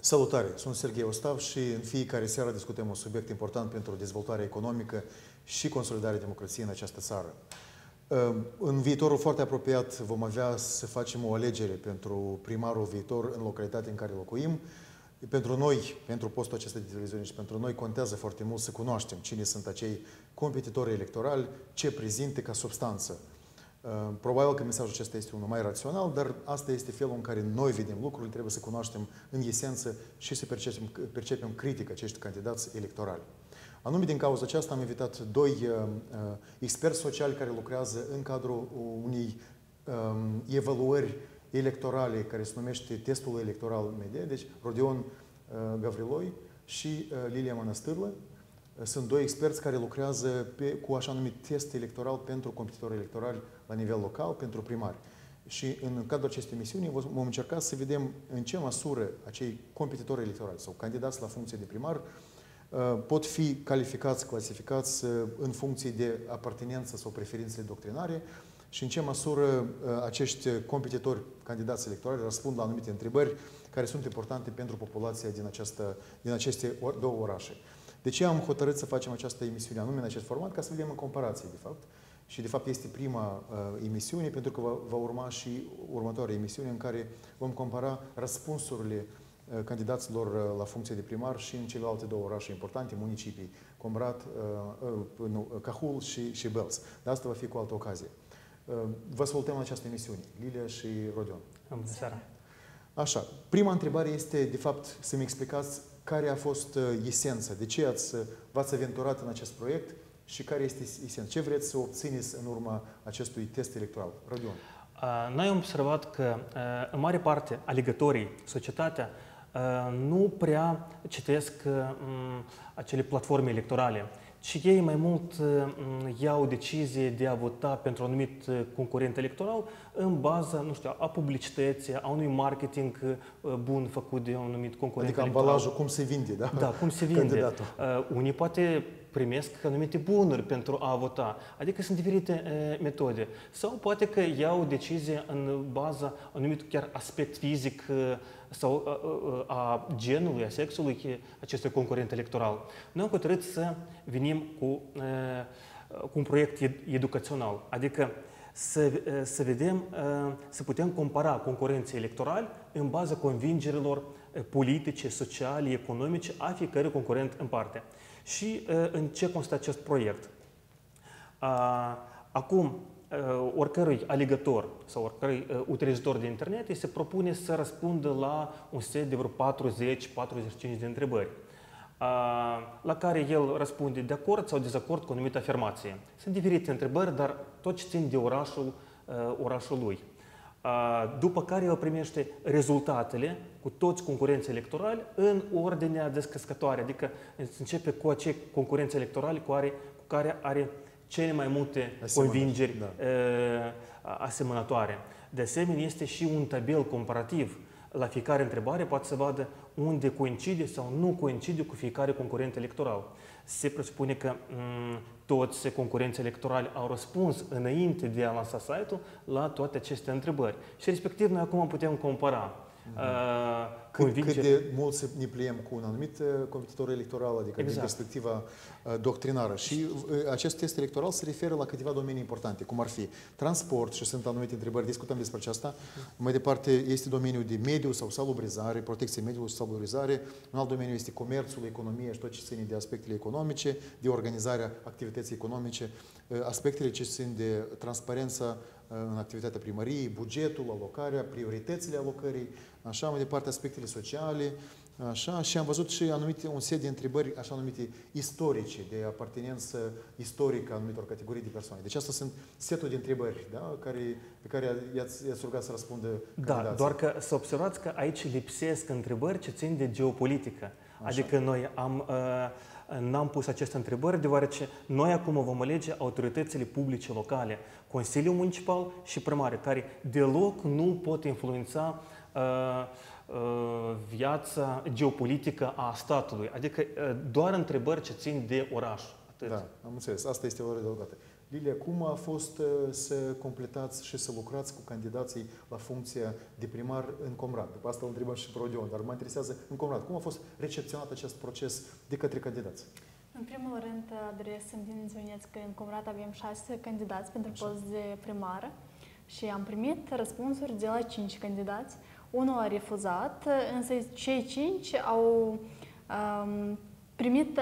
Salutare! Sunt Serghei Ostav și în fiecare seară discutăm un subiect important pentru dezvoltarea economică și consolidarea democrației în această țară. În viitorul foarte apropiat vom avea să facem o alegere pentru primarul viitor în localitatea în care locuim. Pentru noi, pentru postul acesta de televiziune și pentru noi contează foarte mult să cunoaștem cine sunt acei competitori electorali, ce prezintă ca substanță. Probabil că mesajul acesta este unul mai rațional, dar asta este felul în care noi vedem lucrurile, trebuie să cunoaștem în esență și să percepem critic acești candidați electorali. Anume, din cauza aceasta am invitat doi experți sociali care lucrează în cadrul unei evaluări electorale care se numește testul electoral media, deci Rodion Gavriloi și Lilia Mănăstârlă. Sunt doi experți care lucrează cu așa numit test electoral pentru competitori electorali la nivel local, pentru primari. Și în cadrul acestei emisiuni vom încerca să vedem în ce măsură acei competitori electorali sau candidați la funcție de primar pot fi calificați, clasificați în funcție de apartenență sau preferințele doctrinare și în ce măsură acești competitori, candidați electorali, răspund la anumite întrebări care sunt importante pentru populația din aceste două orașe. De ce am hotărât să facem această emisiune anume în acest format? Ca să vedem în comparație, de fapt. Și, de fapt, este prima emisiune, pentru că va urma și următoarea emisiune în care vom compara răspunsurile candidaților la funcție de primar și în celelalte două orașe importante, municipii, Comrat, Cahul și Belz. Dar asta va fi cu altă ocazie. Vă ascultăm în această emisiune, Lilia și Rodion. Bună seara! Așa, prima întrebare este, de fapt, să-mi explicați care a fost esența, de ce v-ați aventurat în acest proiect și care este esența, ce vreți să obțineți în urma acestui test electoral. Rodion. Noi am observat că, în mare parte, alegătorii, societatea, nu prea citesc acele platforme electorale, ci ei mai mult iau decizie de a vota pentru un anumit concurent electoral în baza, nu știu, a publicității, a unui marketing bun făcut de un anumit concurent electoral. Adică ambalajul, cum se vinde, da? Da, cum se vinde. Unii poate primesc anumite bunuri pentru a vota, adică sunt diferite metode. Sau poate că iau decizie în baza anumit chiar aspect fizic sau a genului, a sexului acestui concurent electoral. Noi am hotărât să venim cu un proiect educațional, adică să vedem, să putem compara concurenții electorali în baza convingerilor politice, sociale, economice a fiecărui concurent în parte. Și în ce constă acest proiect? Acum, oricărui alegător sau oricărui utilizator de internet îi se propune să răspundă la un set de vreo 40-45 de întrebări, la care el răspunde de acord sau dezacord cu o anumită afirmație. Sunt diferite întrebări, dar tot ce țin de orașul lui. După care el primește rezultatele cu toți concurenții electorali în ordinea descrescătoare, adică începe cu acei concurenți electorali cu care are cele mai multe convingeri asemănătoare. De asemenea, este și un tabel comparativ. La fiecare întrebare poate să vadă unde coincide sau nu coincide cu fiecare concurent electoral. Se presupune că toți concurenții electorali au răspuns înainte de a lansa site-ul la toate aceste întrebări. Și respectiv noi acum putem compara cât de mult ne pliem cu un anumit competitor electoral, adică din perspectiva doctrinară. Și acest test electoral se referă la câteva domenii importante, cum ar fi transport, și sunt anumite întrebări, discutăm despre aceasta. Mai departe este domeniul de mediu sau salubrizare, protecție mediului și salubrizare. Un alt domeniu este comerțul, economia și tot ce ține de aspectele economice, de organizarea activității economice, aspectele ce țin de transparența în activitatea primăriei, bugetul, alocarea, prioritățile alocării, așa mai departe, aspectele sociale, așa, și am văzut și un set de întrebări, așa numite istorice, de apartenență istorică a anumitor categorii de persoane. Deci asta sunt setul de întrebări, da, pe care i-ați rugat să răspundă candidații. Da, doar că să observați că aici lipsesc întrebări ce țin de geopolitică. Așa. Adică noi n-am pus aceste întrebări, deoarece noi acum vom alege autoritățile publice locale, Consiliul Municipal și primare, care deloc nu pot influența viața geopolitică a statului. Adică doar întrebări ce țin de oraș. Atât. Da, am înțeles. Asta este valoarea adăugată. Lilia, cum a fost să completați și să lucrați cu candidații la funcția de primar în Comrat? După asta o întrebăm și pe Rodion, dar mă interesează în Comrat. Cum a fost recepționat acest proces de către candidați? În primul rând, doresc să-mi menționez că în Comrat avem 6 candidați pentru post de primară și am primit răspunsuri de la 5 candidați. Unul a refuzat, însă cei 5 au primit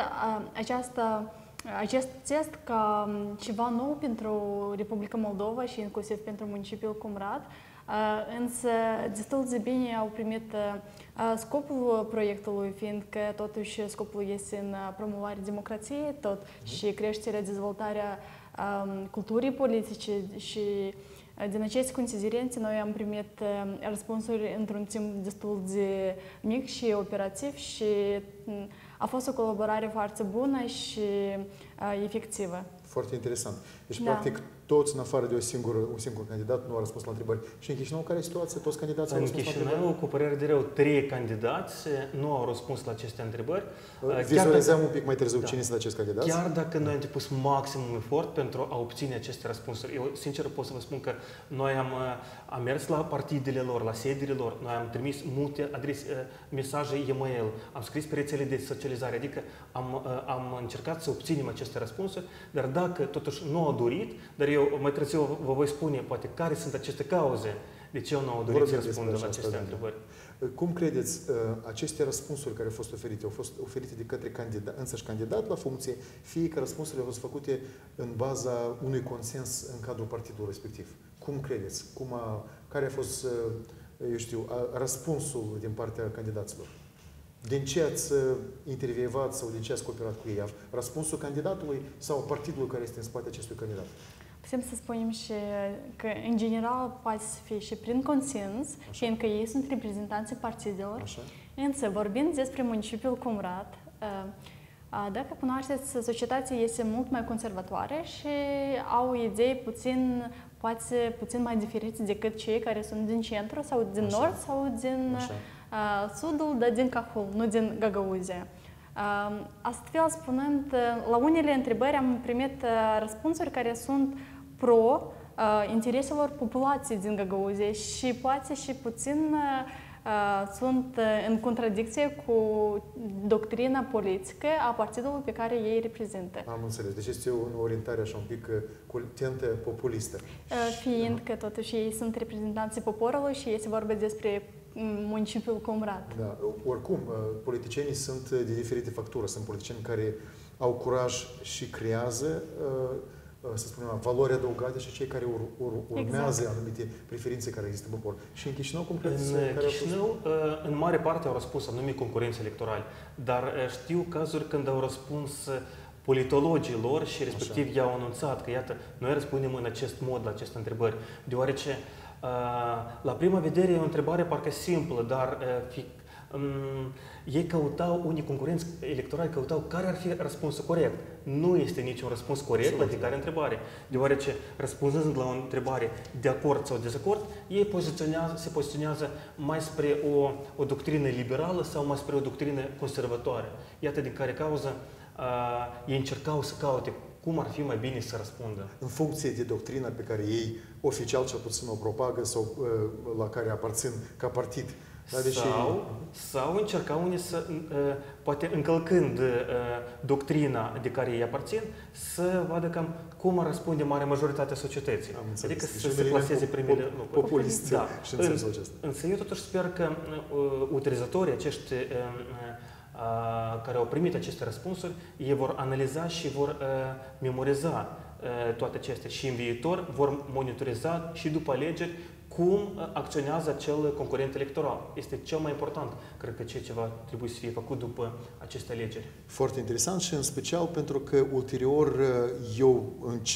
acest test ca ceva nou pentru Republica Moldova și inclusiv pentru municipiul Comrat, însă destul de bine au primit scopul proiectului, fiindcă totuși scopul este în promovarea democrației și creșterea, dezvoltarea culturii politice și din aceste considerente noi am primit răspunsuri într-un timp destul de mic și operativ și a fost o colaborare foarte bună și efectivă. Foarte interesant. Deci, practic, toți, în afară de un singur candidat, nu au răspuns la întrebări. Și în Chișinău, care e situația? Toți candidații au răspuns la întrebări? În Chișinău, cu părere de rău, 3 candidați nu au răspuns la aceste întrebări. Vizualizăm un pic mai târziu cine sunt acești candidați. Chiar dacă noi am depus maximum efort pentru a obține aceste răspunsuri. Eu, sincer, pot să vă spun că noi am mers la partidele lor, la sediile lor, noi am trimis multe mesaje e-mail, am scris pe rețele de socializare, adică am încercat să obținem aceste răspunsuri, dar dacă totuși nu au dorit, dar eu mai târziu vă voi spune poate care sunt aceste cauze de ce nu au dorit să răspundă la aceste întrebări. Cum credeți, aceste răspunsuri care au fost oferite de către însăși candidat la funcție, fie că răspunsurile au fost făcute în baza unui consens în cadrul partidului respectiv? Cum credeți? Care a fost, eu știu, răspunsul din partea candidaților? Din ce ați intervievat sau din ce ați cooperat cu ei? Răspunsul candidatului sau partidului care este în spate acestui candidat? Putem să spunem și că, în general, poate să fie și prin consens, fiindcă ei sunt reprezentanții partidelor. Așa. Însă, vorbind despre municipiul Comrat, dacă cunoașteți, societatea este mult mai conservatoare și au idei poate puțin mai diferite decât cei care sunt din centru sau din nord sau din sudul, dar din Cahul, nu din Gagauzia. Astfel spunând, la unele întrebări am primit răspunsuri care sunt pro intereselor populației din Gagauzia și poate și puțin sunt în contradicție cu doctrina politică a partidului pe care ei reprezintă. Am înțeles. Deci este o orientare așa un pic cu tentă populistă. Fiindcă totuși ei sunt reprezentanții poporului și este vorba despre municipiul Comrat. Da. Oricum, politicienii sunt de diferite factură. Sunt politicieni care au curaj și creează, să spunem, valori adăugate și cei care urmează anumite preferințe care există în popor. Și în Chișinău, cum credeți? În Chișinău, în mare parte au răspuns anumite concurenți electorali, dar știu cazuri când au răspuns politologii lor și respectiv i-au anunțat că, iată, noi răspundem în acest mod la aceste întrebări, deoarece la prima vedere e o întrebare parcă simplă, dar ei căutau, unii concurenți electorali căutau care ar fi răspunsul corect. Nu este niciun răspuns corect la fiecare întrebare, deoarece răspunzând la o întrebare de acord sau dezacord, ei se poziționează mai spre o doctrină liberală sau mai spre o doctrină conservatoare. Iată din care cauză ei încercau să caute cum ar fi mai bine să răspundă. În funcție de doctrina pe care ei oficial cel puțin o propagă sau la care aparțin ca partid. Da, sau încercau unii să, poate încălcând doctrina de care ei aparțin, să vadă cam cum răspunde marea majoritatea societății. Adică să se plaseze primele lucruri. Populist și în sensul acesta. Însă eu totuși sper că utilizatorii acești care au primit aceste răspunsuri, ei vor analiza și vor memoriza toate acestea și în viitor vor monitoriza și după alegeri cum acționează acel concurent electoral. Este cel mai important, cred că ce va trebui să fie făcut după aceste alegeri. Foarte interesant și în special pentru că ulterior eu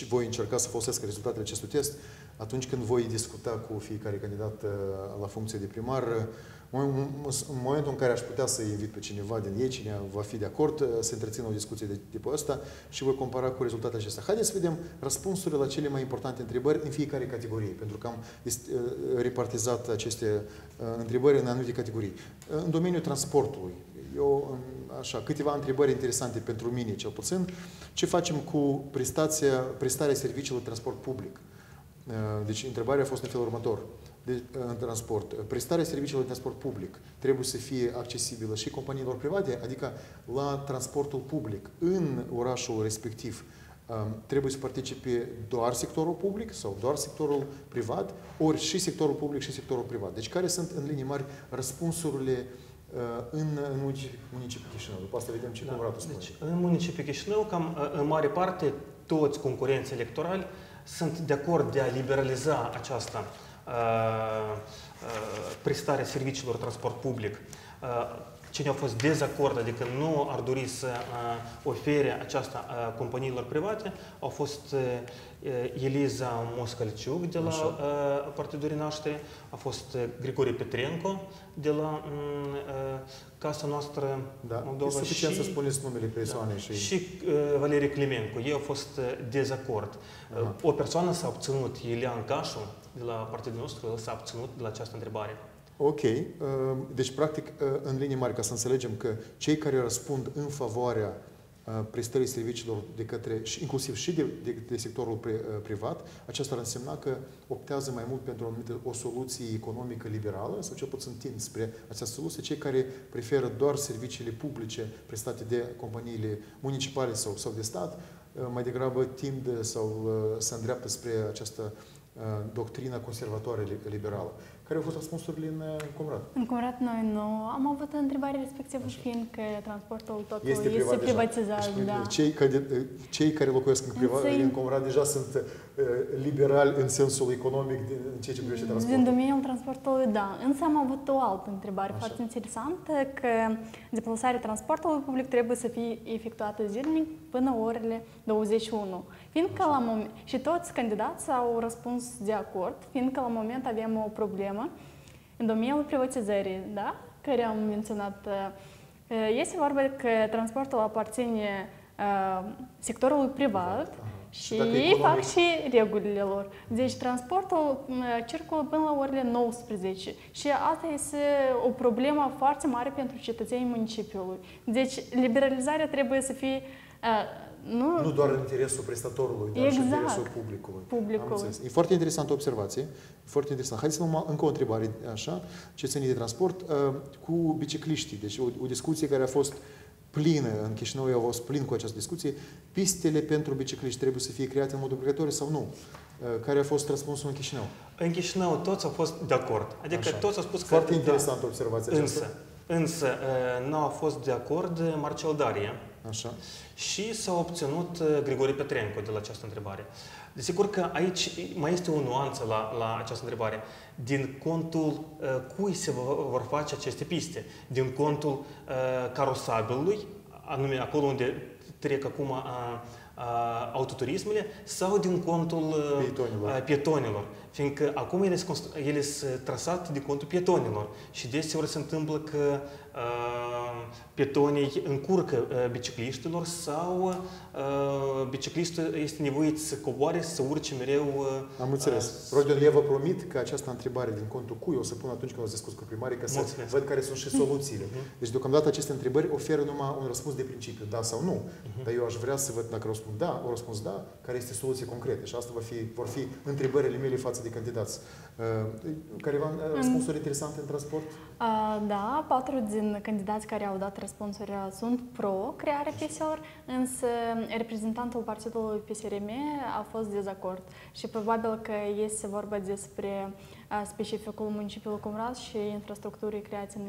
voi încerca să folosesc rezultatele acestui test atunci când voi discuta cu fiecare candidat la funcție de primar. În momentul în care aș putea să invit pe cineva din ei, cine va fi de acord, să întrețină o discuție de tipul ăsta și voi compara cu rezultatele acestea. Haideți să vedem răspunsurile la cele mai importante întrebări în fiecare categorie, pentru că am repartizat aceste întrebări în anumite categorii. În domeniul transportului, așa, câteva întrebări interesante pentru mine, cel puțin. Ce facem cu prestarea serviciilor de transport public? Deci, întrebarea a fost în felul următor. În transport. Prestarea serviciilor de transport public trebuie să fie accesibilă și companiilor private, adică la transportul public în orașul respectiv trebuie să participe doar sectorul public sau doar sectorul privat, ori și sectorul public și sectorul privat. Deci care sunt în linii mari răspunsurile în municipiul Chișinău? După asta vedem ce Comratul spune. Deci, în municipiul Chișinău, cam în mare parte, toți concurenții electorali sunt de acord de a liberaliza această prestarea serviciilor transport public. Cine a fost dezacord, adică nu ar dori să ofere aceasta companiilor private, au fost Eliza Moscalciuc de la Partidul Renaștere, a fost Grigore Petrenco de la Casa noastră Moldova. E suficient să spuneți numele persoanei. Și Valerie Climencu. Ei au fost dezacord. O persoană s-a obținut, Iulian Cașu, de la partidul nostru, s-a obținut de la această întrebare. Ok. Deci, practic, în linii mari, ca să înțelegem că cei care răspund în favoarea prestării serviciilor de către, inclusiv și de sectorul privat, aceasta ar însemna că optează mai mult pentru o soluție economică liberală, sau cel puțin tind spre această soluție, cei care preferă doar serviciile publice prestate de companiile municipale sau de stat, mai degrabă tind sau se îndreaptă spre această doctrina conservatoare liberală. Care au fost răspunsurile în Comrat? În Comrat noi nu am avut întrebare respectivă, fiindcă transportul totul este privatizat. Da. Cei care locuiesc în Comrat deja sunt liberali în sensul economic în ceea ce privește transportul. Din domeniul transportului, da. Însă am avut o altă întrebare foarte interesantă, că deplasarea transportului public trebuie să fie efectuată zilnic până orele 21. Fiindcă și toți candidații au răspuns de acord, fiindcă la moment avem o problemă în domeniul privatizării, da? Care am menționat. Este vorba că transportul aparține sectorului privat și ei fac și regulile lor. Deci transportul circulă până la orele 19 și asta este o problemă foarte mare pentru cetățenii municipiului. Deci liberalizarea trebuie să fie nu doar în interesul prestatorului, dar și în interesul publicului. E foarte interesantă observație. Foarte interesant. Haideți să luăm încă o întrebare, așa, ce ține de transport, cu bicicliștii. Deci o discuție care a fost plină în Chișinău, eu a fost plin cu această discuție. Pistele pentru bicicliști trebuie să fie create în mod obligatoriu sau nu? Care a fost răspunsul în Chișinău? În Chișinău toți au fost de acord. Adică toți au spus că... Foarte interesantă observația aceasta. Însă nu a fost de acord Marcel Daria. Așa. Și s-a obținut Grigore Petrenco de la această întrebare. Desigur că aici mai este o nuanță la această întrebare. Din contul cui se vor face aceste piste? Din contul carosabilului, anume acolo unde trec acum autoturismele, sau din contul pietonilor? Fiindcă acum ele sunt trasate de contul pietonilor și deseori se întâmplă că pietonii încurcă bicicliștilor sau biciclistul este nevoit să coboare, să urce mereu. Am înțeles. Rodion, eu vă promit că această întrebare din contul cui o să pun atunci când o să discut cu primarii, ca să văd care sunt și soluțiile. Deci, deocamdată, aceste întrebări oferă numai un răspuns de principiu, da sau nu. Dar eu aș vrea să văd, dacă răspund da, o răspuns da, care este soluție concretă. Și asta vor fi întrebările mele față de candidați. Careva răspunsuri interesante în transport? Da, 4 din candidați care au dat răspunsuri sunt pro crearea PSR, însă reprezentantul partidului PSRM a fost dezacord. Și probabil că este vorba despre specificul municipiului Comrat și infrastructurii create în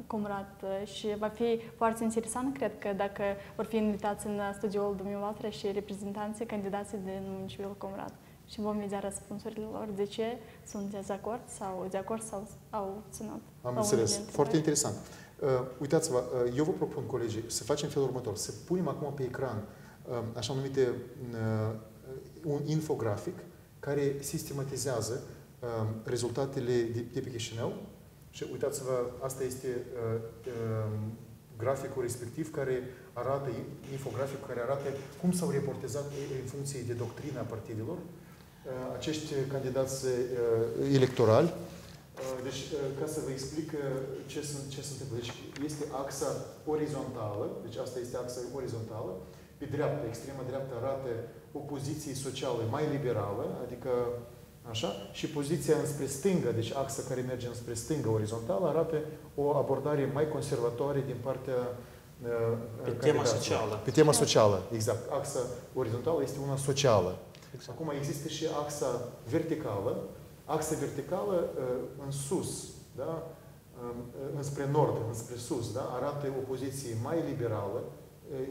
Comrat. Și va fi foarte interesant, cred că, dacă vor fi invitați în studioul dumneavoastră și reprezentanții candidații din municipiul Comrat. Și vom vedea răspunsurile lor de ce sunt de acord sau au ținut. Am înțeles. Foarte interesant. Uitați-vă, eu vă propun, colegii, să facem felul următor. Să punem acum pe ecran așa numite un infografic care sistematizează rezultatele de pe Chișinău. Și uitați-vă, asta este graficul respectiv care arată, infograficul care arată cum s-au reportizat în funcție de doctrina partidelor acești candidați electorali. Deci, ca să vă explic ce se întâmplă. Deci, este axa orizontală, deci asta este axa orizontală. Pe dreapta, extrema dreaptă arată o poziție socială mai liberală, adică așa, și poziția înspre stânga, deci axa care merge înspre stânga orizontală, arată o abordare mai conservatoare din partea pe tema socială. Pe tema socială, exact. Axa orizontală este una socială. Exact. Acum există și axa verticală. Axa verticală în sus, da? Înspre nord, înspre sus, da? Arată o poziție mai liberală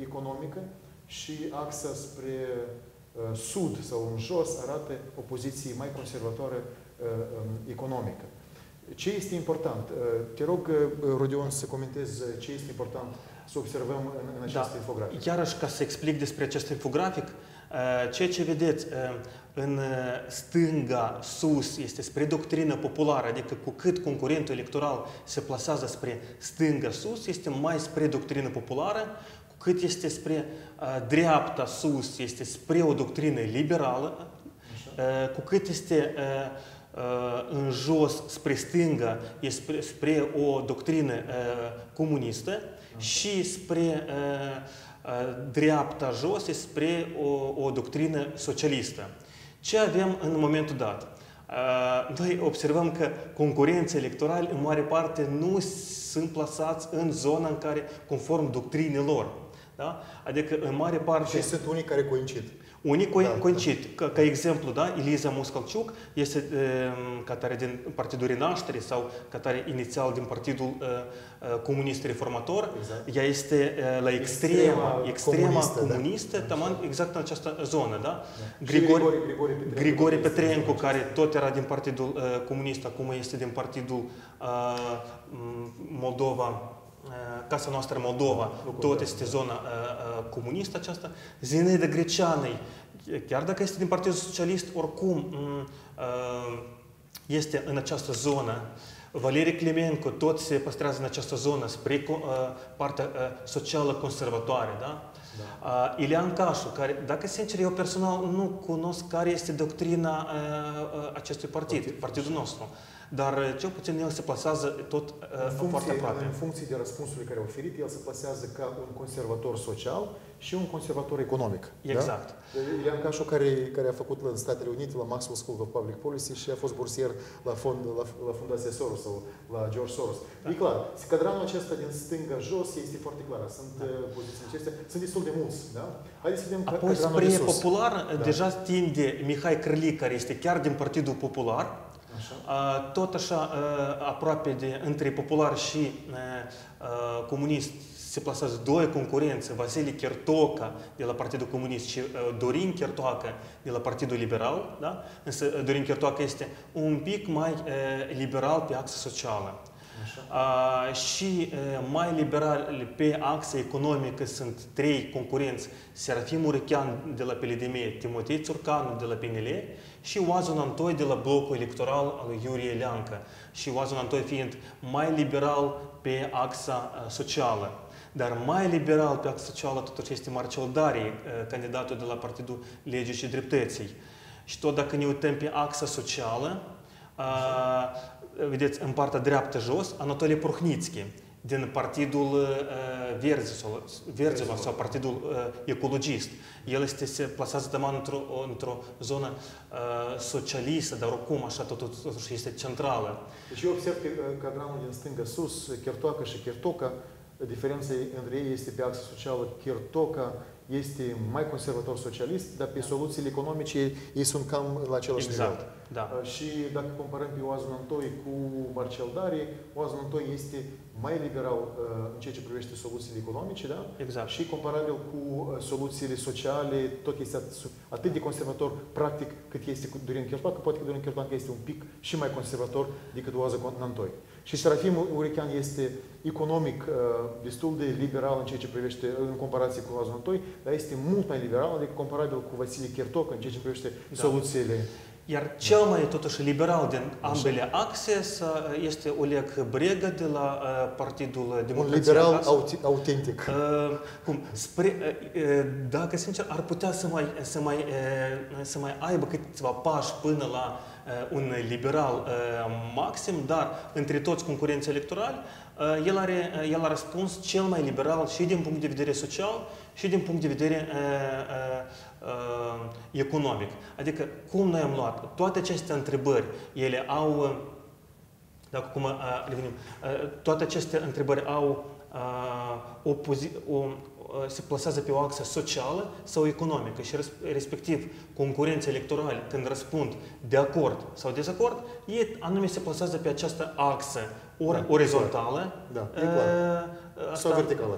economică și axa spre sud sau în jos arată o poziție mai conservatoare economică. Ce este important? Te rog, Rodion, să comentezi ce este important să observăm în acest infografic. Iarăși, ca să explic despre acest infografic, ceea ce vedeți în stânga, sus, este spre doctrină populară, adică cu cât concurentul electoral se plasează spre stânga, sus, este mai spre doctrină populară, cu cât este spre dreapta, sus, este spre o doctrină liberală, cu cât este în jos, spre stânga, este spre o doctrină comunistă și spre dreapta jos este spre o doctrină socialistă. Ce avem în momentul dat? Noi observăm că concurenții electorali în mare parte nu sunt plasați în zona în care, conform doctrinilor. Da? Adică în mare parte... Și sunt unii care coincid. Unii coincid. Ca exemplu, da, Eliza Moscalciuc este catare din Partidul Renaștere sau catare inițial din Partidul Comunist Reformator. Exact. Ea este la extrema comunistă, taman, exact în această zonă. Da? Grigore Petrencu, care tot era din Partidul Comunist, acum este din Partidul Moldova, Casa noastră Moldova, tot este zona comunistă aceasta. Zinaida Greceanăi, chiar dacă este din Partidul Socialist, oricum este în această zonă. Valerii Climenco tot se păstrează în această zonă spre partea socială conservatoare. Da? Da. Ilean Cașu, care, dacă sincer, eu personal nu cunosc care este doctrina acestui partid, partidul nostru. Dar cel puțin el se plasează tot foarte aproape. În funcție de răspunsurile care a oferit, el se plasează ca un conservator social și un conservator economic. Exact. Da? Ilean Cașu, care a făcut în Statele Unite, la Maxwell School of Public Policy și a fost bursier la Fundația Soros sau la George Soros. Da. E clar, cadranul acesta din stânga jos este foarte clar. Sunt pozițiile acestea, sunt destul de mulți. Da? Haideți să vedem apoi spre popular, deja tinde Mihai Crălic, care este chiar din Partidul Popular. Tot așa, aproape de între popular și comunist se plasează doi concurenți, Vasile Chertoca de la Partidul Comunist și Dorin Chertoacă de la Partidul Liberal. Da? Însă Dorin Chertoacă este un pic mai liberal pe axa socială. Și mai liberali pe axa economică sunt trei concurenți: Serafim Urechean de la PLDM, Timotei Țurcanu de la PNL și Oazon Antoi de la blocul electoral al lui Iurie Leancă. Și Oazon Antoi fiind mai liberal pe axa socială. Dar mai liberal pe axa socială totuși este Marcel Darie, candidatul de la Partidul Legii și Dreptății. Și tot dacă ne uităm pe axa socială, vedeți, în partea dreaptă jos, Anatolie Prohnitski, din Partidul Verzilor sau Partidul Ecologist. El se plasează taman într-o zonă socialistă, dar oricum așa totuși este centrală. Deci eu observ că cadranul din stânga sus, Chertoacă și Chertoca, diferența între ei este pe axa socială. Chertoca este mai conservator socialist, dar pe soluțiile economice ei sunt cam la același nivel. Da. Și dacă comparăm pe Oazon Antoi cu Marcel Darie, Oazon Antoi este mai liberal în ceea ce privește soluțiile economice, da? Exact. Și comparabil cu soluțiile sociale, tot este atât de conservator practic cât este cu Dorin Chertoacă, poate că Dorin Chertoacă este un pic și mai conservator decât Oazon Antoi. Și Serafim Urechean este economic destul de liberal în ceea ce privește, în comparație cu Oazon Antoi, dar este mult mai liberal decât comparabil cu Vasile Chertoca în ceea ce privește soluțiile. Iar cel mai totuși liberal din ambele axe este Oleg Brega de la Partidul Democrației. Un liberal autentic. Dacă sincer ar putea să mai aibă câțiva pași până la un liberal maxim, dar între toți concurenții electorali el a răspuns cel mai liberal și din punct de vedere social și din punct de vedere economic. Adică, cum noi am luat toate aceste întrebări, ele au, dacă acum revenim, toate aceste întrebări au se plasează pe o axă socială sau economică și respectiv concurenții electorali când răspund de acord sau dezacord, ei anume se plasează pe această axă orizontală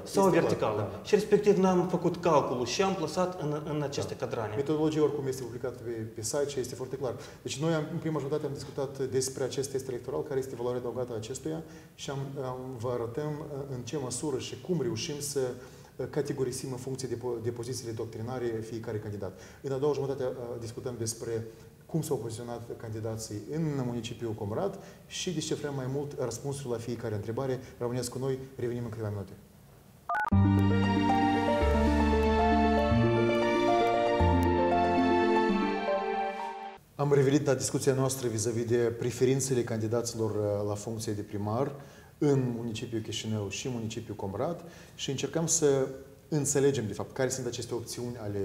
sau verticală. Da. Și respectiv noi am făcut calculul și am plasat în aceste cadrane. Metodologia oricum este publicată pe site și este foarte clar. Deci noi în prima jumătate am discutat despre acest test electoral, care este valoarea adăugată a acestuia și vă arătăm în ce măsură și cum reușim să categorisim în funcție de pozițiile doctrinare fiecare candidat. În a doua jumătate discutăm despre cum s-au poziționat candidații în municipiul Comrat și descifrăm mai mult răspunsul la fiecare întrebare. Rămâneți cu noi, revenim în câteva minute. Am revenit la discuția noastră vis-a-vis de preferințele candidaților la funcție de primar în municipiul Chișinău și municipiul Comrat și încercăm să înțelegem, de fapt, care sunt aceste opțiuni ale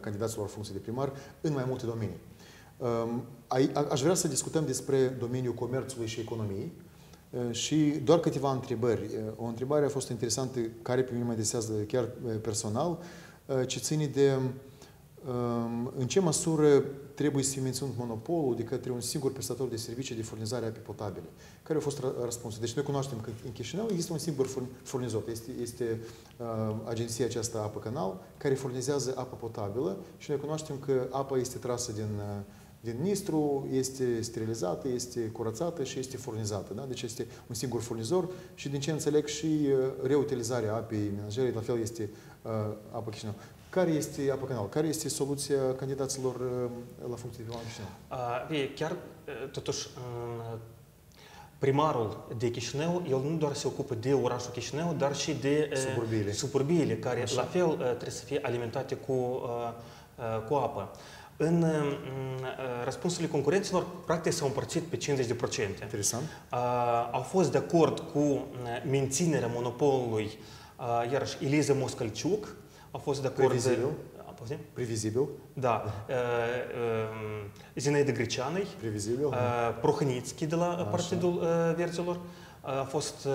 candidaților la funcție de primar în mai multe domenii. Aș vrea să discutăm despre domeniul comerțului și economiei și doar câteva întrebări. O întrebare a fost interesantă, care pe mine mă interesează chiar personal, ce ține de în ce măsură trebuie să fie menținut monopolul de către un singur prestator de servicii de furnizare a apei potabile. Care a fost răspunsul? Deci noi cunoaștem că în Chișinău există un singur furnizor. Este agenția aceasta Apă Canal, care furnizează apă potabilă și noi cunoaștem că apa este trasă din Nistru, este sterilizată, este curățată și este furnizată. Da? Deci este un singur furnizor și din ce înțeleg și reutilizarea apei menajere, la fel este Apă Chișinău. Care este Apă Canal? Care este soluția candidaților la funcție de primar Chișinău? Chiar, totuși, primarul de Chișinău, el nu doar se ocupă de orașul Chișinău, dar și de suburbiile care, așa, la fel, trebuie să fie alimentate cu apă. În răspunsurile concurenților, practic, s-au împărțit pe 50%. Interesant. Au fost de acord cu menținerea monopolului, iarăși, Eliza Moscălciuc, a fost de acord... Previzibil. Da. Zinaida Greceanăi. Previzibil. Prohănițchi de la Partidul Verzilor. A fost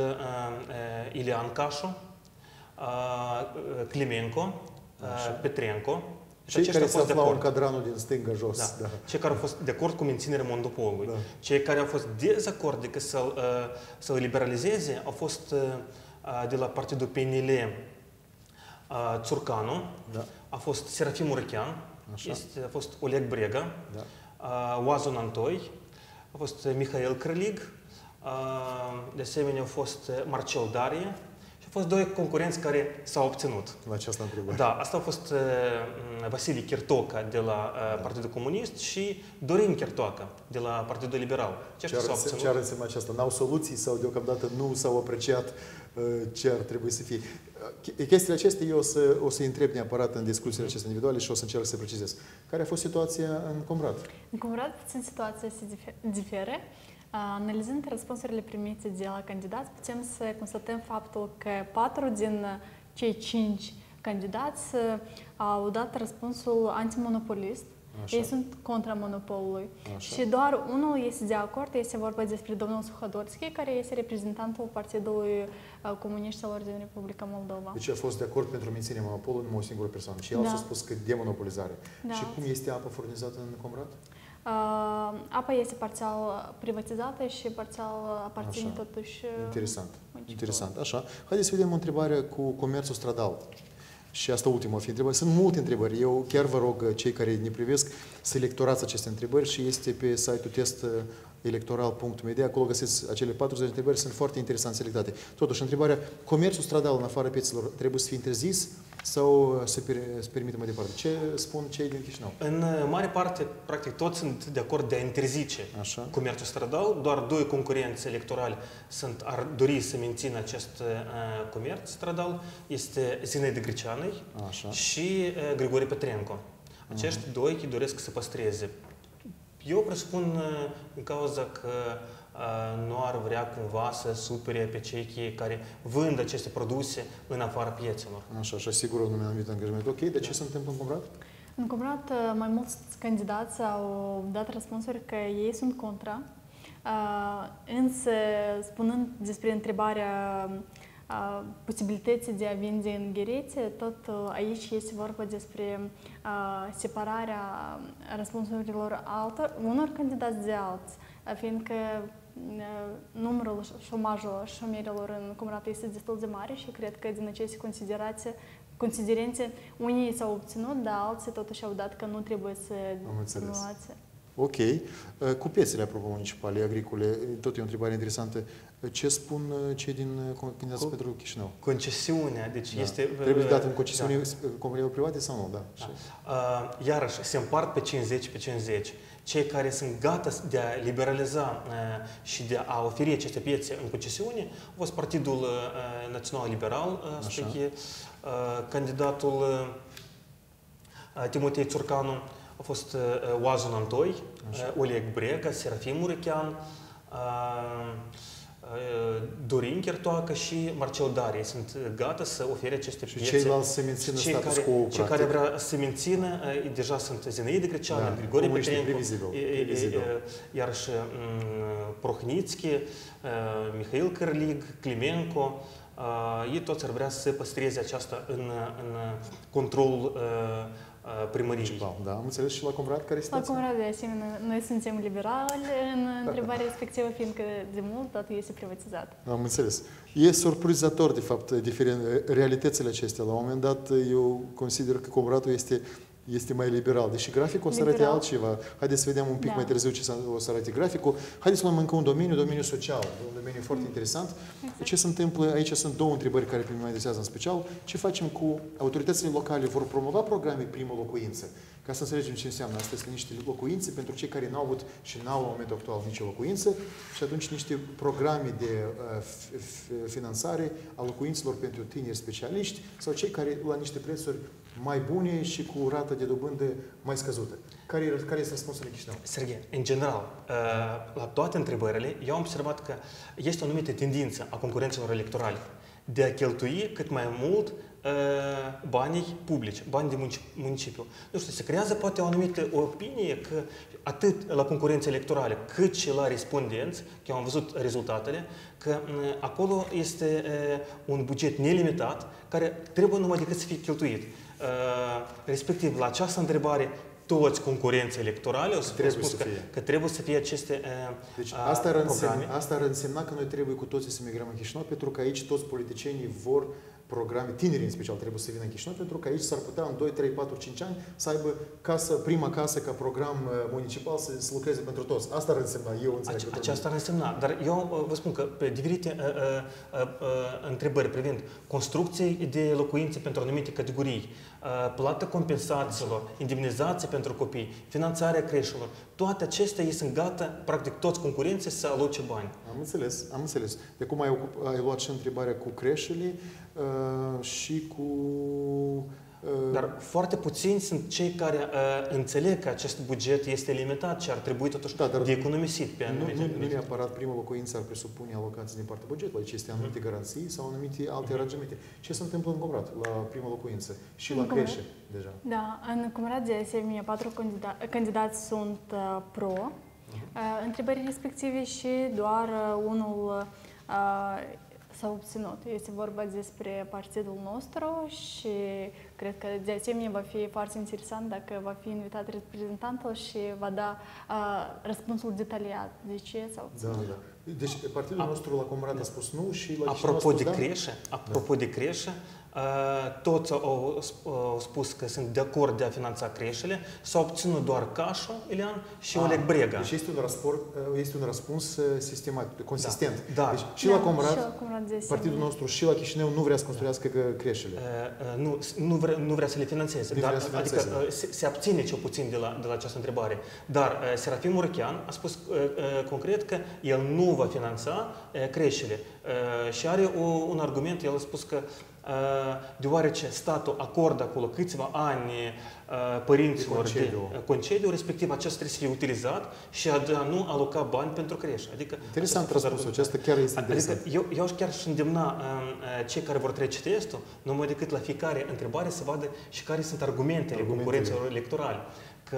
Ilian Cașu, Climenco, Petrenco. Cei care se aflau în cadranul din stânga jos. Da. Da. Cei care au fost de acord cu menținerea monopolului. Da. Cei care au fost dezacord decât să-l liberalizeze au fost de la Partidul PNL Țurcanu, da, a fost Serafim Murechean, a fost Oleg Brega, da, Oazon Antoi, a fost Mihail Crălig, de asemenea a fost Marcel Darie și au fost doi concurenți care s-au obținut. La această întrebare. Da, asta a fost Vasile Chirtoca de la Partidul Comunist și Dorin Chirtoca de la Partidul Liberal. Ce ar însemna aceasta? N-au soluții sau deocamdată nu s-au apreciat ce ar trebui să fie? Chestiile acestea eu o să întreb neapărat în discuțiile acestea individuale și o să încerc să precizez. Care a fost situația în Comrat? În Comrat, puțin situația se diferă. Analizând răspunsurile primite de la candidați, putem să constatăm faptul că 4 din cei 5 candidați au dat răspunsul antimonopolist. Așa. Ei sunt contra monopolului. Așa. Și doar unul este de acord, este vorba despre domnul Suhodorski, care este reprezentantul Partidului Comuniștilor din Republica Moldova. Deci a fost de acord pentru menținerea monopolului numai o singură persoană. Și el s-a spus că demonopolizare. Da. Și cum este apa furnizată în Comrat? Apa este parțial privatizată și parțial aparține totuși... Interesant. Interesant. Așa. Haideți să vedem o întrebare cu comerțul stradal. Și asta ultima fi întrebare. Sunt multe întrebări. Eu chiar vă rog cei care ne privesc să lectorați aceste întrebări și este pe site-ul testelectoral.media. Acolo găsiți acele 40 de întrebări, sunt foarte interesant selectate. Totuși, întrebarea, comerțul stradal în afara piețelor trebuie să fie interzis sau se permite mai departe? Ce spun cei din Chișinău? În mare parte, practic, toți sunt de acord de a interzice comerțul stradal. Doar doi concurenți electorali ar dori să mențină acest comerț stradal. Este Zinaida Greceanăi și Grigore Petrenco. Acești doi doresc să păstreze Eu presupun în cauza că nu ar vrea cumva să supere pe cei care vând aceste produse în afara piețelor. Așa, și asigură un anumit angajament. Ok, de ce se întâmplă în Comrat? În Comrat, mai mulți candidați au dat răspunsuri că ei sunt contra, însă spunând despre întrebarea posibilității de a vinde în Gherețe, tot aici este vorba despre separarea răspunsurilor unor candidați de alți, fiindcă numărul șomerilor în Comrat este destul de mare și cred că din aceste considerente unii s-au obținut, dar alții totuși au dat că nu trebuie să anulați. Ok. Cu piețele, apropo, municipale, agricole, tot e o întrebare interesantă. Ce spun cei din candidați pentru Chișinău? Concesiunea, deci este... Trebuie dat în concesiune companiilor private sau nu? Da. Iarăși, se împart pe 50 pe 50. Cei care sunt gata de a liberaliza și de a oferi aceste piețe în concesiune au fost Partidul Național Liberal, candidatul Timotei Țurcanu, a fost Oazon Antoi, Oleg Brega, Serafim Murechean, Dorin Chertoacă și Marcel Darie sunt gata să ofere aceste piețe. Și ceilalți se mențină status quo, cei care vrea să mențină, deja sunt Zinaida Greceanu, Grigore Petrenco, iarăși Prohnitski, Mihail Cărlig, Climenco, ei toți ar vrea să păstreze aceasta în controlul primăriei. Da, am înțeles. Și la Comrat care este? La Comrat, de asemenea, noi suntem liberali în întrebarea respectivă, fiindcă de mult totul este privatizat. Am înțeles. E surprinzător, de fapt, realitățile acestea. La un moment dat, eu consider că Comratul este mai liberal. Deși graficul o să arate altceva. Haideți să vedem un pic mai târziu ce o să arate graficul. Haideți să luăm încă un domeniu social. Un domeniu foarte interesant. Exact. Ce se întâmplă? Aici sunt două întrebări care pe mine mă interesează în special. Ce facem cu autoritățile locale? Vor promova programe primă locuință? Ca să înțelegem ce înseamnă. Astea sunt niște locuințe pentru cei care n-au avut și n-au la momentul actual nicio locuință și atunci niște programe de finanțare a locuințelor pentru tineri specialiști sau cei care la niște prețuri mai bune și cu rată de dobândă mai scăzută. Care este răspunsul în Chișinău? Serghei, în general, la toate întrebările, eu am observat că este o anumită tendință a concurențelor electorale de a cheltui cât mai mult banii publici, bani de municipiu. Nu știu, se creează poate o anumită opinie că atât la concurențe electorale cât și la respondenți, că eu am văzut rezultatele, că acolo este un buget nelimitat care trebuie numai decât să fie cheltuit. Respectiv, la această întrebare, toți concurenții electorale o să spun că trebuie să fie aceste deci asta ar însemna că noi trebuie cu toții să migrăm în Chișinău, pentru că aici toți politicienii vor programe, tinerii în special trebuie să vină în Chișinău, pentru că aici s-ar putea în 2, 3, 4, 5 ani să aibă prima casă ca program municipal să lucreze pentru toți. Asta ar însemna, eu înțeleg. Aceasta ar însemna, dar eu vă spun că pe diferite întrebări privind construcții de locuințe pentru anumite categorii, plată compensațiilor, indemnizații pentru copii, finanțarea creșelor, toate acestea ei sunt gata, practic toți concurenții să aloce bani. Am înțeles. De cum ai luat și întrebarea cu creșele și cu... Dar foarte puțini sunt cei care înțeleg că acest buget este limitat și ar trebui totuși de economisit pe anumite. Nu neapărat prima locuință ar presupune alocații din partea bugetului, ci este anumite garanții sau anumite alte aranjamente. Ce se întâmplă în Comrat la prima locuință și la creșe deja? Da, în Comrat de asemenea 4 candidați sunt pro întrebării respective și doar unul s-a obținut. Este vorba despre partidul nostru și cred că de asemenea va fi foarte interesant dacă va fi invitat reprezentantul și va da răspunsul detaliat de ce s-a obținut. Da. Deci partidul nostru la Comrat a spus nu și la Apropo de creșe, toți au spus că sunt de acord de a finanța creșele, s-a obținut doar Cașu, Ilean și Oleg Brega. Deci este un răspuns sistematic, consistent. Da. Deci și la Comrat, partidul nostru și la Chișinău nu vrea să construiască creșele. Nu vrea să le finanțeze. Adică se abține cel puțin de la această întrebare. Dar Serafim Murechean a spus concret că el nu va finanța creșele. Și are un argument, el a spus că deoarece statul acordă acolo câțiva ani părinților de concediu, respectiv acesta trebuie să fie utilizat și a nu aloca bani pentru creșă. Adică, interesant răspunsul acesta, chiar este interesant. Adică eu chiar și îndemna cei care vor trece testul, numai decât la fiecare întrebare să vadă și care sunt argumentele concurenților electorale. Că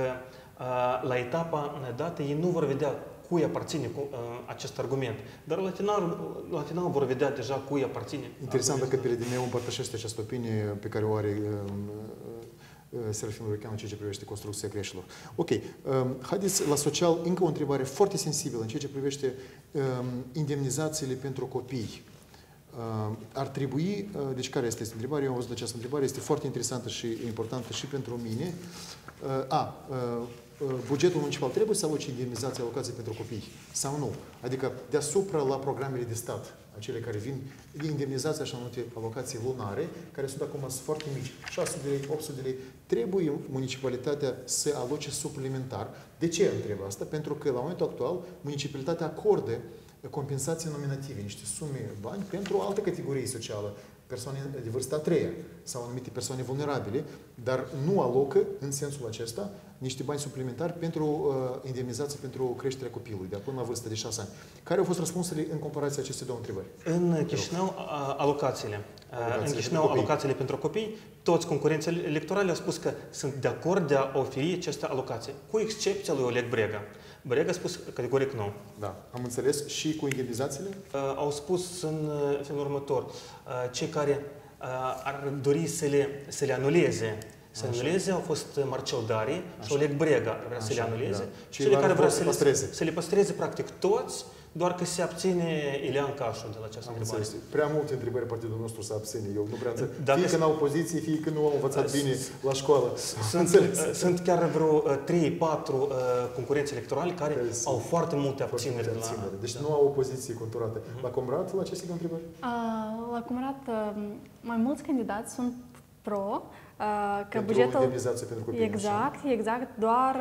la etapa dată ei nu vor vedea cui aparține acest argument. Dar la final vor vedea deja cui aparține. Interesant dacă Peredimeu împărtășește această opinie pe care o are Serafim Urecheanu în ceea ce privește construcția creșelor. Ok, haideți la social, încă o întrebare foarte sensibilă în ceea ce privește indemnizațiile pentru copii. Ar trebui, deci care este întrebarea? Eu am văzut această întrebare, este foarte interesantă și importantă și pentru mine. Bugetul municipal trebuie să aloce indemnizații alocații pentru copii sau nu? Adică deasupra la programele de stat, acele care vin, indemnizații așa numite alocații lunare, care sunt acum foarte mici, 600 de lei, 800 de lei, trebuie municipalitatea să aloce suplimentar. De ce întreb asta? Pentru că la momentul actual municipalitatea acordă compensații nominative, niște sume bani pentru o altă categorie socială, persoane de vârsta a treia sau anumite persoane vulnerabile, dar nu alocă, în sensul acesta, niște bani suplimentari pentru indemnizații pentru creșterea copilului, de până la vârstă de 6 ani. Care au fost răspunsurile în comparație aceste două întrebări? În Chișinău, alocațiile pentru copii, toți concurenții electorali au spus că sunt de acord de a oferi aceste alocații, cu excepția lui Oleg Brega. Brega a spus categoric nu. Da, am înțeles. Și cu indemnizațiile? Au spus în felul următor. Cei care ar dori să le anuleze, au fost Marcel Dari și Oleg Brega vrea să le anuleze. Cei care vreau să le păstreze practic toți, doar că se abține Ilean Cașu de la această întrebare. Prea multe întrebări partidul nostru se abține. Eu nu prea înțeleg. Fie că n-au opoziție, fie că nu au învățat bine la școală. Sunt chiar vreo 3-4 concurenți electorali care au foarte multe abțineri. Deci nu au opoziție conturată. La Comrat, la aceste întrebări? La Comrat, mai mulți candidați sunt pro. Pentru indemnizație pentru copii. Exact. Doar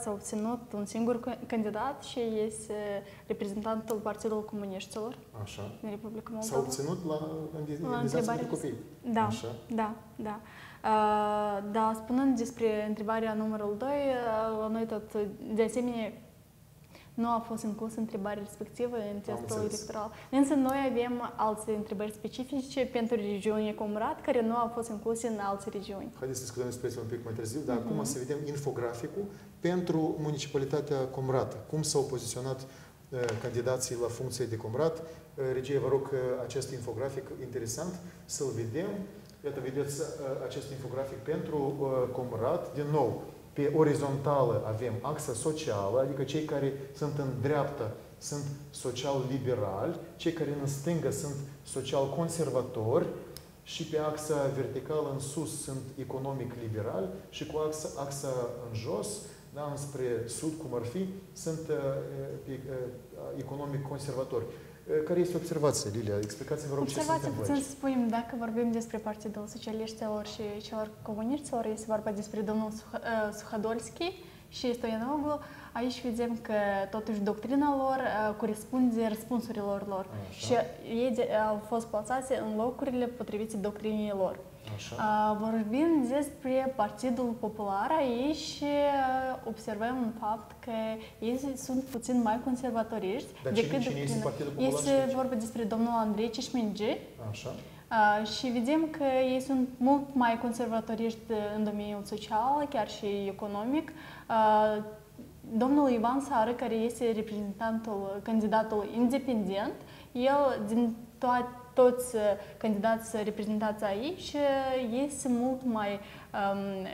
s-a obținut un singur candidat și este reprezentantul Partidului Comuniștilor din Republica Moldova. S-a obținut la indemnizație pentru copii. Da, spunând despre întrebarea numărul 2, la noi tot, de asemenea, nu a fost inclusă întrebarea respectivă în testul electoral. Însă noi avem alte întrebări specifice pentru regiunea Comrat, care nu au fost incluse în alte regiuni. Haideți să discutăm despre un pic mai târziu, dar acum să vedem infograficul pentru municipalitatea Comrat. Cum s-au poziționat candidații la funcție de Comrat. Regie, vă rog acest infografic interesant să-l vedem. Iată, vedeți acest infografic pentru Comrat. Din nou, pe orizontală avem axa socială, adică cei care sunt în dreapta sunt social-liberali, cei care în stângă sunt social-conservatori și pe axa verticală în sus sunt economic-liberali și cu axa în jos, da, înspre sud, cum ar fi, sunt economic-conservatori. Care este observația, Lilia? Explicați-vă, rog, ce se întâmplă aici. Putem să spunem, dacă vorbim despre Partidul Socialiștilor și celor comuniștilor, este vorba despre domnul Suhadolski și Stoianoglu, aici vedem că totuși doctrina lor corespunde răspunsurilor lor. Și ei au fost plasați în locurile potrivite doctrinii lor. Vorbim despre Partidul Popular aici observăm un fapt că ei sunt puțin mai conservatoriști decât cine este Partidul Popular? Este vorba despre domnul Andrei Cișmingi. Și vedem că ei sunt mult mai conservatoriști în domeniul social, chiar și economic. Domnul Ivan Sară, care este candidatul independent, el din toți candidații reprezentați aici este mult mai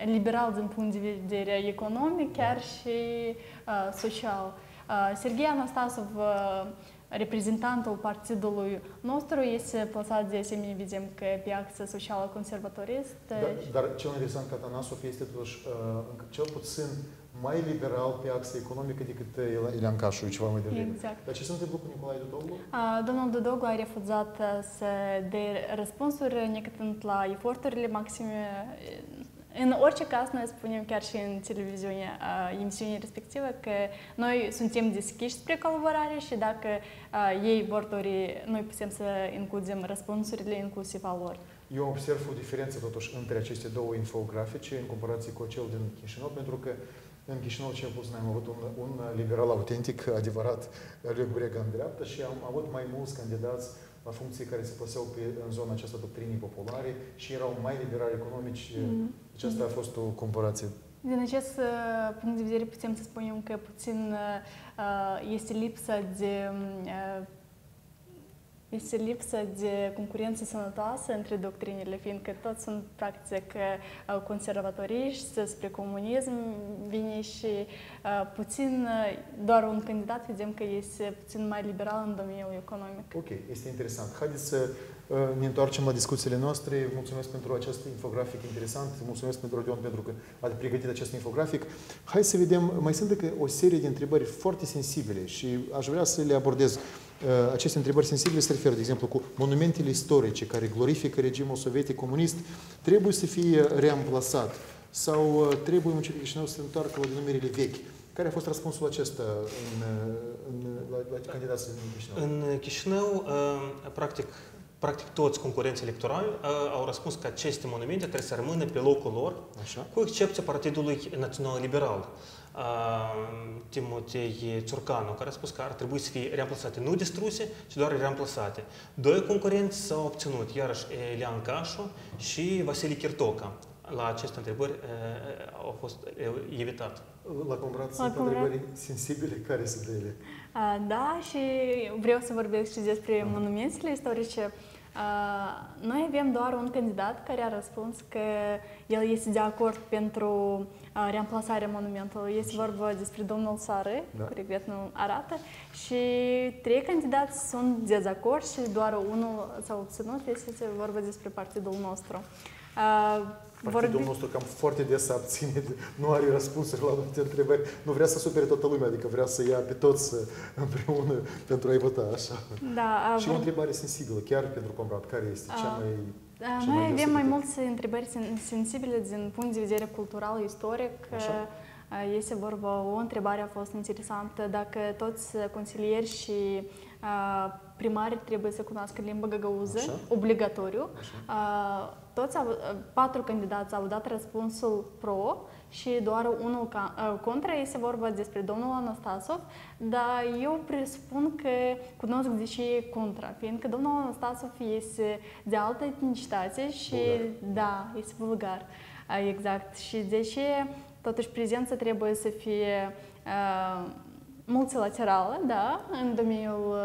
liberal din punct de vedere economic, chiar și social. Serghei Anastasov, reprezentantul partidului nostru, este plasat de asemenea, vedem că pe axa socială conservatorist. Dar cel interesant că Atanasov este totuși cel puțin mai liberal pe axa economică decât Ilean Cașu, ceva mai devreme. Exact. Dar ce se întâmplă cu Nicolae Dodoglu? Domnul Dodoglu a refuzat să dea răspunsuri, necătând la eforturile maxime În orice caz, noi spunem chiar și în televiziune, emisiunea respectivă, că noi suntem deschiși spre colaborare și dacă ei vor dori, noi putem să includem răspunsurile inclusiv al lor. Eu observ o diferență totuși între aceste două infografice în comparație cu cel din Chișinău, pentru că în Chișinău cel puțin am avut un liberal autentic, adevărat, Oleg Burega în dreapta și am avut mai mulți candidați la funcții care se plăseau în zona aceasta doctrinii populare și erau mai liberali economici. Aceasta a fost o comparație. Din acest punct de vedere putem să spunem că puțin este lipsă de concurență sănătoasă între doctrinile, fiindcă toți sunt practic conservatoriști, spre comunism vine și puțin, doar un candidat vedem că este puțin mai liberal în domeniul economic. Ok, este interesant. Haideți să ne întoarcem la discuțiile noastre. Mulțumesc pentru acest infografic interesant. Mulțumesc pentru Rodion pentru că ați pregătit acest infografic. Hai să vedem, mai sunt o serie de întrebări foarte sensibile și aș vrea să le abordez. Aceste întrebări sensibile se referă, de exemplu, cu monumentele istorice care glorifică regimul sovietic comunist, trebuie să fie reamplasat sau trebuie municipiul Chișinău să se întoarcă la denumirile vechi. Care a fost răspunsul acesta la candidații din Chișinău? În Chișinău, practic toți concurenții electorali au răspuns că aceste monumente trebuie să rămână pe locul lor, Așa. cu excepția Partidului Național Liberal. Timotei Țurcanu, care a spus că ar trebui să fie reamplasate, nu distruse, ci doar reamplasate. Doi concurenți s-au obținut, iarăși Elian Cașu și Vasile Chirtoca. La aceste întrebări au fost evitat. La Comrat sunt întrebări sensibile, care sunt ele? Da, și vreau să vorbesc și despre monumentele istorice. Noi avem doar un candidat care a răspuns că el este de acord pentru reamplasarea monumentului. Este vorba despre domnul Sară, corect nu arată, și 3 candidați sunt de dezacord și doar unul s-a obținut, este vorba despre partidul nostru. Partidul nostru cam foarte des se abține, nu are răspunsuri la multe întrebări, nu vrea să supere toată lumea, adică vrea să ia pe toți împreună pentru a-i vota, așa. Da, și o întrebare sensibilă, chiar pentru Comrat, care este cea mai... Noi avem mai multe întrebări sensibile din punct de vedere cultural, istoric. Așa. Este vorba, o întrebare a fost interesantă, dacă toți consilieri și primari trebuie să cunoască limba găgăuză, obligatoriu. Toți 4 candidați au dat răspunsul pro și doar unul contra. Este vorba despre domnul Anastasov, dar eu presupun că cunosc de ce e contra, fiindcă domnul Anastasov este de altă etnicitate și da, este bulgar. Exact. Și de ce totuși prezența trebuie să fie multilaterală, da, în domeniul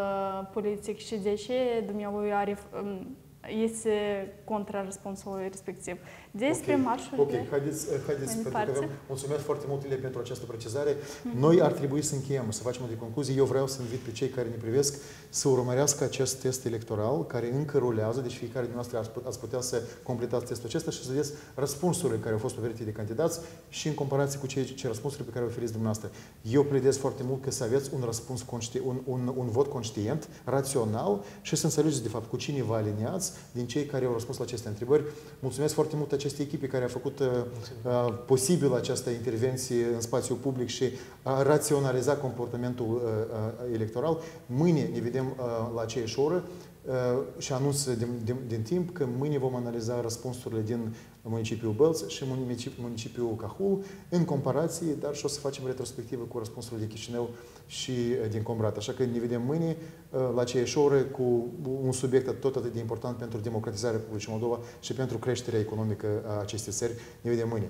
politic și de ce dumnealui este contra răspunsului respectiv. Despre marșurile... Ok, haideți pentru că avem, mulțumesc foarte mult, Ilie, pentru această precizare. Noi ar trebui să încheiem, să facem o de concluzie. Eu vreau să invit pe cei care ne privesc să urmărească acest test electoral, care încă rulează, deci fiecare dintre noastre ați putea să completați testul acesta și să vedeți răspunsurile care au fost oferite de candidați și în comparație cu ce răspunsurile pe care le oferiți dumneavoastră. Eu pledez foarte mult că să aveți un răspuns un vot conștient, rațional și să înțelegeți, de fapt, cu cine vă aliniați din cei care au răspuns la aceste întrebări. Mulțumesc foarte mult acestei echipe care a făcut posibil această intervenție în spațiul public și a raționalizat comportamentul electoral. Mâine ne vedem la aceeași oră și anunț din timp că mâine vom analiza răspunsurile din municipiul Bălți și municipiul Cahul în comparație, dar și o să facem retrospectivă cu răspunsurile de Chișinău și din Comrat. Așa că ne vedem mâine la aceeași oră cu un subiect tot atât de important pentru democratizarea Republicii Moldova și pentru creșterea economică a acestei țări. Ne vedem mâine.